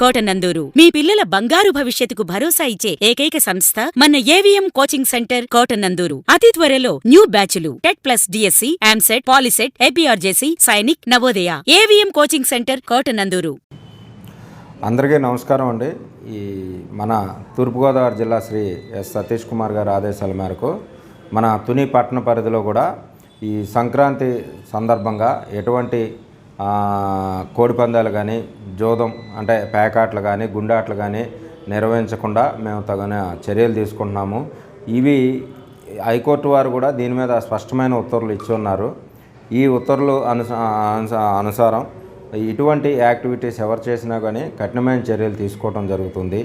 కోటనందూరు. మీ పిల్లల బంగారు భవిష్యత్తుకు భరోసా ఇచ్చే ఏకైక సంస్థ మన ఏవిఎం కోచింగ్ సెంటర్ కోటనందూరు. అతి త్వరలో న్యూ బ్యాచ్లు TET plus DSC, EAMCET, POLYCET, APRJC, Sainik, Navodaya. AVM coaching centre Kotananduru. అందరికీ నమస్కారం అండి. ఈ మన తూర్పుగోదావరి జిల్లా శ్రీ ఎస్ సతీష్ కుమార్ గారి ఆదేశాల మేరకు మన తుని పట్టణ పరిధిలో కూడా ఈ సంక్రాంతి సందర్భంగా ఎటువంటి కోడిపందాలు కానీ, జోదం అంటే పేకాట్లు కానీ, గుండాట్లు కానీ నిర్వహించకుండా మేము తగిన చర్యలు తీసుకుంటున్నాము. ఇవి హైకోర్టు వారు కూడా దీని మీద స్పష్టమైన ఉత్తర్వులు ఇచ్చి ఉన్నారు. ఈ ఉత్తర్వులు అనుసారం ఇటువంటి యాక్టివిటీస్ ఎవరు చేసినా కానీ కఠినమైన చర్యలు తీసుకోవడం జరుగుతుంది.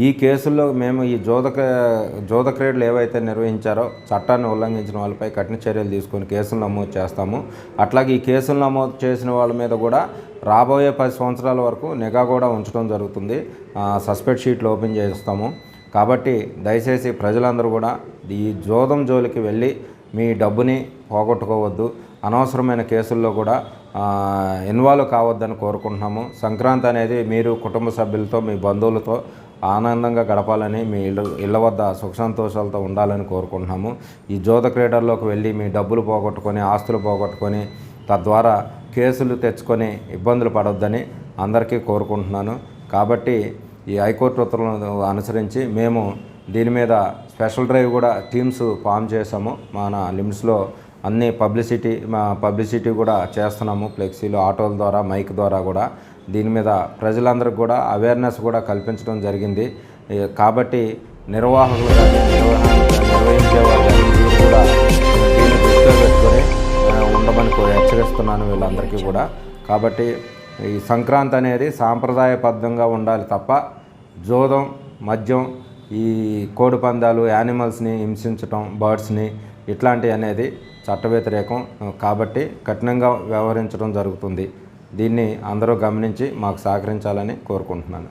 ఈ కేసుల్లో మేము ఈ జోద క్రీడలు ఏవైతే నిర్వహించారో చట్టాన్ని ఉల్లంఘించిన వాళ్ళపై కఠిన చర్యలు తీసుకొని కేసులు నమోదు చేస్తాము. అట్లాగే ఈ కేసులు నమోదు చేసిన వాళ్ళ మీద కూడా రాబోయే 10 సంవత్సరాల వరకు నిఘా కూడా ఉంచడం జరుగుతుంది. సస్పెక్ట్ షీట్లు ఓపెన్ చేస్తాము. కాబట్టి దయచేసి ప్రజలందరూ కూడా ఈ జోదం జోలికి వెళ్ళి మీ డబ్బుని పోగొట్టుకోవద్దు. అనవసరమైన కేసుల్లో కూడా ఇన్వాల్వ్ కావద్దని కోరుకుంటున్నాము. సంక్రాంతి అనేది మీరు కుటుంబ సభ్యులతో, మీ బంధువులతో ఆనందంగా గడపాలని, మీ ఇళ్ళ వద్ద సుఖ సంతోషాలతో ఉండాలని కోరుకుంటున్నాము. ఈ జోద క్రీడల్లోకి వెళ్ళి మీ డబ్బులు పోగొట్టుకొని, ఆస్తులు పోగొట్టుకొని, తద్వారా కేసులు తెచ్చుకొని ఇబ్బందులు పడొద్దని అందరికీ కోరుకుంటున్నాను. కాబట్టి ఈ హైకోర్టు ఉత్తర్వులను అనుసరించి మేము దీని మీద స్పెషల్ డ్రైవ్ కూడా టీమ్స్ ఫామ్ చేసాము. మన లిమిట్స్లో అన్ని పబ్లిసిటీ కూడా చేస్తున్నాము. ఫ్లెక్సీలు, ఆటోల ద్వారా, మైక్ ద్వారా కూడా దీని మీద ప్రజలందరికీ కూడా అవేర్నెస్ కూడా కల్పించడం జరిగింది. కాబట్టి నిర్వాహకులు కానీ, నిర్వహించేవారు కానీ వీరు కూడా దీన్ని దృష్టిలో పెట్టుకొని ఉండమని హెచ్చరిస్తున్నాను వీళ్ళందరికీ కూడా. కాబట్టి ఈ సంక్రాంతి అనేది సాంప్రదాయబద్ధంగా ఉండాలి తప్ప జోదం, మద్యం, ఈ కోడి పందాలు, యానిమల్స్ని హింసించటం, బర్డ్స్ని ఇట్లాంటివి అనేది చట్ట వ్యతిరేకం. కాబట్టి కఠినంగా వ్యవహరించడం జరుగుతుంది. దీన్ని అందరూ గమనించి మాకు సహకరించాలని కోరుకుంటున్నాను.